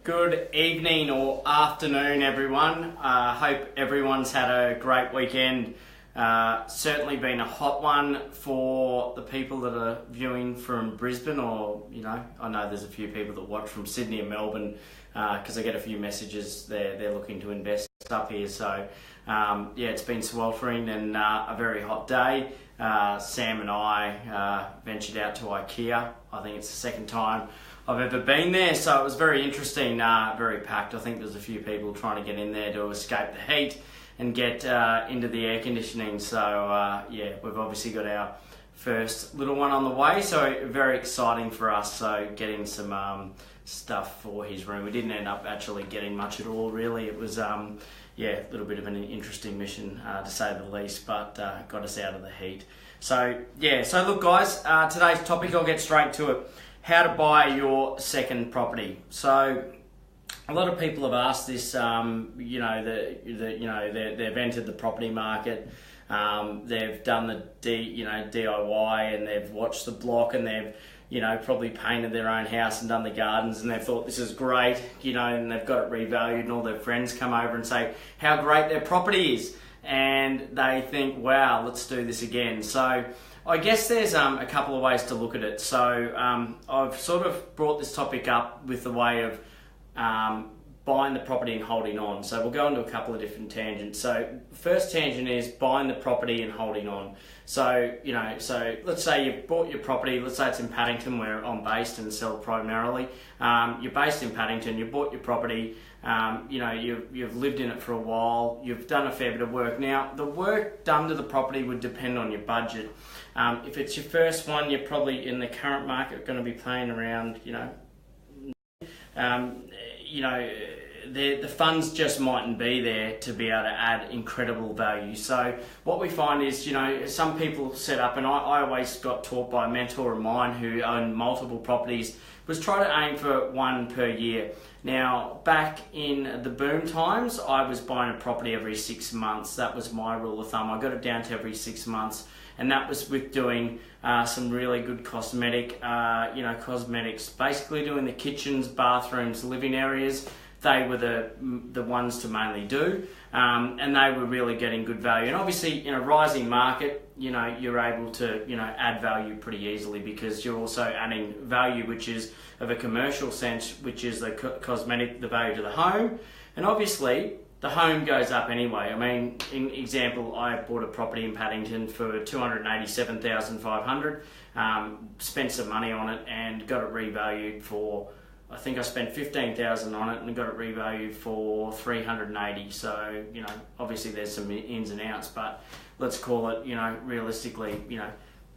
Good evening or afternoon, everyone. Hope everyone's had a great weekend. Certainly been a hot one for the people that are viewing from Brisbane, or I know there's a few people that watch from Sydney and Melbourne because I get a few messages. They're looking to invest up here. So it's been sweltering and a very hot day. Sam and I ventured out to IKEA. I think it's the second time I've ever been there, so it was very interesting, very packed. I think there's a few people trying to get in there to escape the heat and get into the air conditioning. So we've obviously got our first little one on the way, so very exciting for us. So getting some stuff for his room. We didn't end up actually getting much at all, really. It was a little bit of an interesting mission to say the least, but got us out of the heat. So look guys, today's topic, I'll get straight to it. How to buy your second property. So a lot of people have asked this. They've entered the property market. They've done the DIY, and they've watched the block, and they've probably painted their own house and done the gardens, and they've thought this is great. And they've got it revalued, and all their friends come over and say how great their property is, and they think, wow, let's do this again. So I guess there's a couple of ways to look at it. So I've sort of brought this topic up with the way of buying the property and holding on. So we'll go into a couple of different tangents. So first tangent is buying the property and holding on. So let's say you've bought your property. Let's say it's in Paddington, where I'm based and sell primarily. You're based in Paddington. You bought your property. You've lived in it for a while. You've done a fair bit of work. Now, the work done to the property would depend on your budget. If it's your first one, you're probably in the current market going to be paying around, the funds just mightn't be there to be able to add incredible value. So what we find is, some people set up, and I always got taught by a mentor of mine who owned multiple properties, was try to aim for one per year. Now, back in the boom times, I was buying a property every 6 months. That was my rule of thumb. I got it down to every 6 months. And that was with doing some really good cosmetics, basically doing the kitchens, bathrooms, living areas. They were the ones to mainly do, and they were really getting good value. And obviously, in a rising market, you're able to add value pretty easily, because you're also adding value which is of a commercial sense, which is the the value to the home, and obviously the home goes up anyway. I mean, in example, I bought a property in Paddington for $287,500, spent some money on it and got it revalued for, I think I spent $15,000 on it and got it revalued for $380. So, obviously there's some ins and outs, but let's call it, realistically,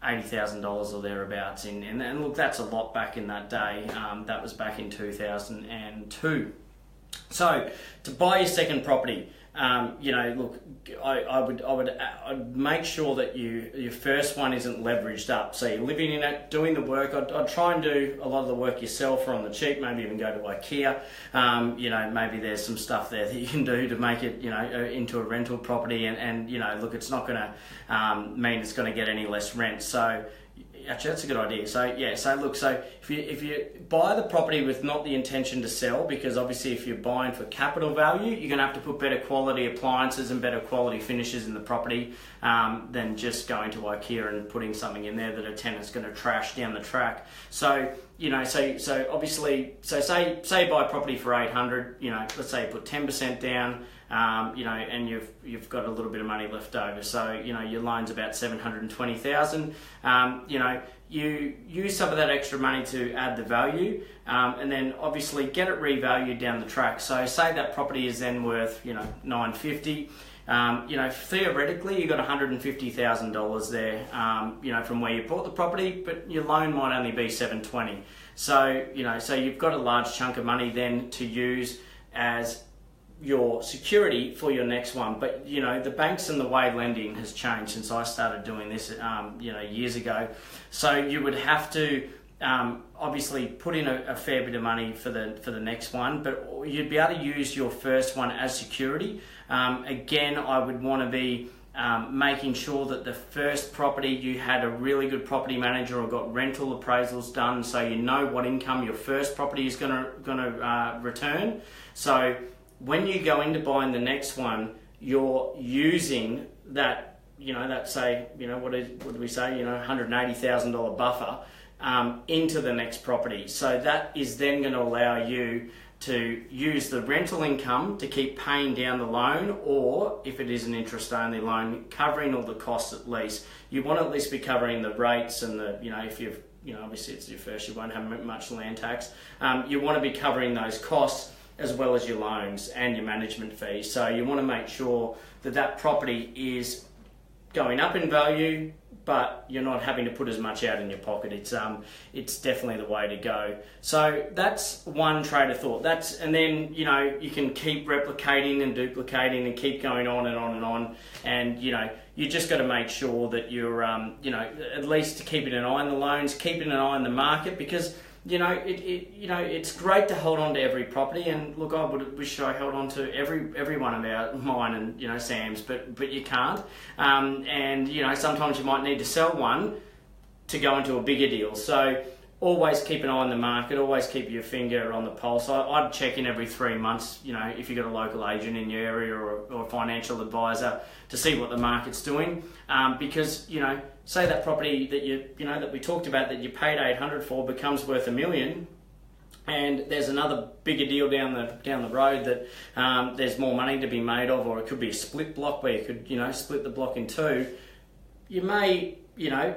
$80,000 or thereabouts. And look, that's a lot back in that day. That was back in 2002. So to buy your second property, look, I'd make sure that your first one isn't leveraged up. So you're living in it, doing the work. I'd try and do a lot of the work yourself or on the cheap. Maybe even go to IKEA. Maybe there's some stuff there that you can do to make it, into a rental property. And look, it's not going to mean it's going to get any less rent. So actually, that's a good idea. So if you buy the property with not the intention to sell, because obviously if you're buying for capital value, you're going to have to put better quality appliances and better quality finishes in the property than just going to IKEA and putting something in there that a tenant's going to trash down the track. So obviously, say you buy a property for $800, let's say you put 10% down, and you've got a little bit of money left over. So, your loan's about $720,000. You use some of that extra money to add the value, and then obviously get it revalued down the track. So say that property is then worth, $950. Theoretically, you got $150,000 there, from where you bought the property, but your loan might only be $720. So, so you've got a large chunk of money then to use as your security for your next one. But the banks and the way lending has changed since I started doing this years ago. So you would have to obviously put in a fair bit of money for the next one, but you'd be able to use your first one as security. Again, I would want to be making sure that the first property you had a really good property manager or got rental appraisals done, so you know what income your first property is going to return. So when you go into buying the next one, you're using that, that say, what do we say, $180,000 buffer into the next property. So that is then going to allow you to use the rental income to keep paying down the loan, or if it is an interest-only loan, covering all the costs at least. You want to at least be covering the rates and the, if you've, obviously it's your first, you won't have much land tax. You want to be covering those costs as well as your loans and your management fees. So you want to make sure that that property is going up in value, but you're not having to put as much out in your pocket. It's definitely the way to go. So that's one trade of thought. And then you can keep replicating and duplicating and keep going on and on and on. And you just got to make sure that you're at least keeping an eye on the loans, keeping an eye on the market, because it's great to hold on to every property, and look, I would wish I held on to every one of mine and Sam's, but you can't. And sometimes you might need to sell one to go into a bigger deal. So always keep an eye on the market, always keep your finger on the pulse. I'd check in every 3 months, if you've got a local agent in your area or a financial advisor, to see what the market's doing. Because, say that property that that we talked about that you paid 800 for becomes worth $1 million, and there's another bigger deal down the road that there's more money to be made of, or it could be a split block where you could, split the block in two. You may,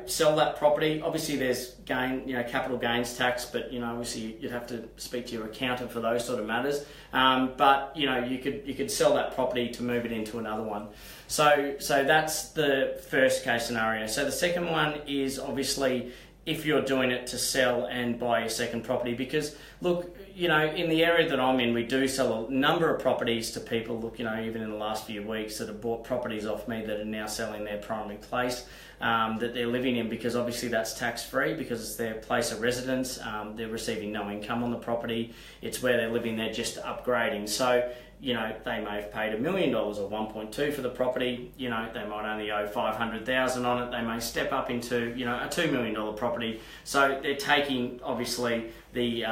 sell that property. Obviously there's capital gains tax, but, obviously you'd have to speak to your accountant for those sort of matters. But, you could sell that property to move it into another one. So that's the first case scenario. So the second one is obviously if you're doing it to sell and buy a second property, because look, in the area that I'm in, we do sell a number of properties to people, look, even in the last few weeks, that have bought properties off me that are now selling their primary place that they're living in, because obviously that's tax-free because it's their place of residence. They're receiving no income on the property. It's where they're living, they're just upgrading. So, they may have paid $1 million or 1.2 for the property. They might only owe 500,000 on it. They may step up into, a $2 million property. So they're taking, obviously, the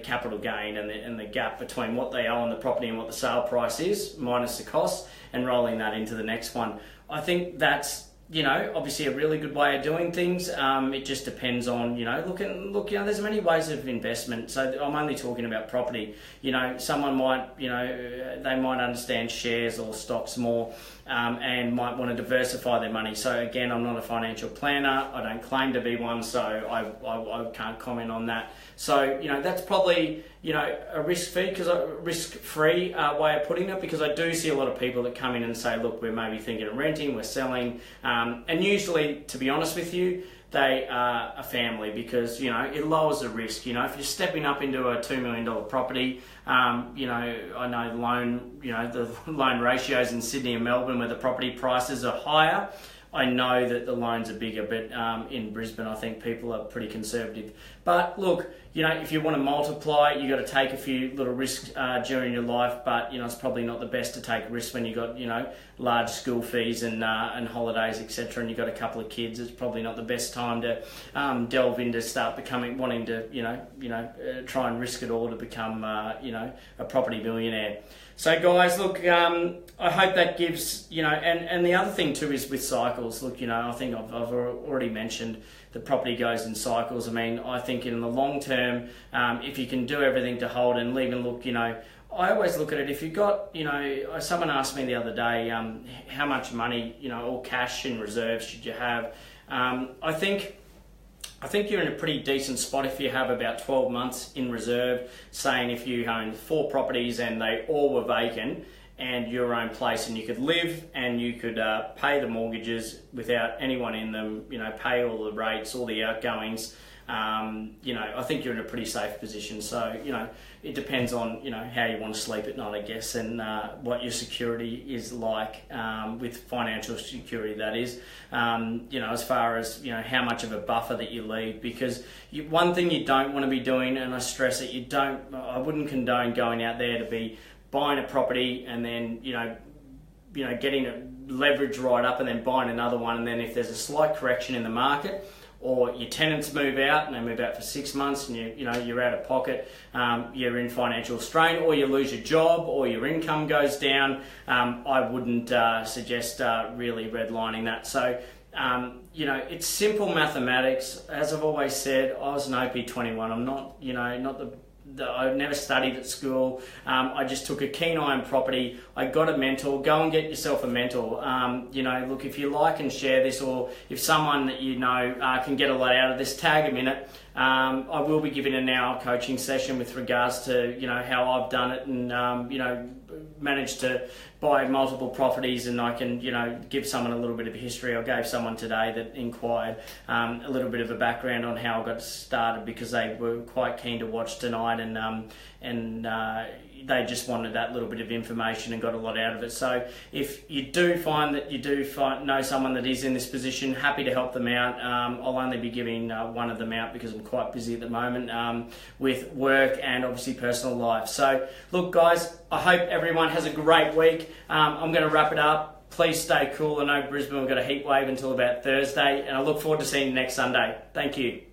capital gain and the gap between what they owe on the property and what the sale price is, minus the cost, and rolling that into the next one. I think that's, obviously a really good way of doing things. It just depends on, look, there's many ways of investment. So I'm only talking about property. Someone might, they might understand shares or stocks more, and might want to diversify their money. So again, I'm not a financial planner. I don't claim to be one, so I can't comment on that. So, that's probably, a risk-free way of putting it, because I do see a lot of people that come in and say, look, we're maybe thinking of renting, we're selling, and usually, to be honest with you, they are a family, because, it lowers the risk. If you're stepping up into a $2 million property, I know the loan ratios in Sydney and Melbourne where the property prices are higher. I know that the loans are bigger, but in Brisbane, I think people are pretty conservative. But look, if you want to multiply, you've got to take a few little risks during your life, but, it's probably not the best to take risks when you've got, large school fees and holidays, etc., and you've got a couple of kids. It's probably not the best time to delve into wanting to, try and risk it all to become, a property millionaire. So guys, look, I hope that gives, and the other thing too is with cycles. Look, I think I've already mentioned the property goes in cycles. I mean, I think in the long term, if you can do everything to hold and leave and look, I always look at it, if you've got, someone asked me the other day, how much money, or cash in reserves should you have? I think you're in a pretty decent spot if you have about 12 months in reserve, saying if you own 4 properties and they all were vacant and your own place, and you could live and you could pay the mortgages without anyone in them, pay all the rates, all the outgoings. I think you're in a pretty safe position. So, it depends on, how you want to sleep at night, I guess, and what your security is like, with financial security, that is, as far as, how much of a buffer that you leave, because one thing you don't want to be doing, and I stress it, I wouldn't condone going out there to be buying a property and then, getting leverage right up and then buying another one, and then if there's a slight correction in the market, or your tenants move out and they move out for 6 months and you're out of pocket, you're in financial strain, or you lose your job, or your income goes down, I wouldn't suggest really redlining that. So it's simple mathematics. As I've always said, I was an OP21. I'm not, I never studied at school. I just took a keen eye on property. I got a mentor. Go and get yourself a mentor. Look, if you like and share this, or if someone that can get a lot out of this, tag them in it. I will be giving an hour coaching session with regards to how I've done it and managed to buy multiple properties, and I can give someone a little bit of a history. I gave someone today that inquired a little bit of a background on how I got started, because they were quite keen to watch tonight, and they just wanted that little bit of information and got a lot out of it. So if you do find that know someone that is in this position, happy to help them out. I'll only be giving one of them out because I'm quite busy at the moment with work and obviously personal life. So look, guys, I hope everyone has a great week. I'm going to wrap it up. Please stay cool. I know Brisbane, we've got a heat wave until about Thursday, and I look forward to seeing you next Sunday. Thank you.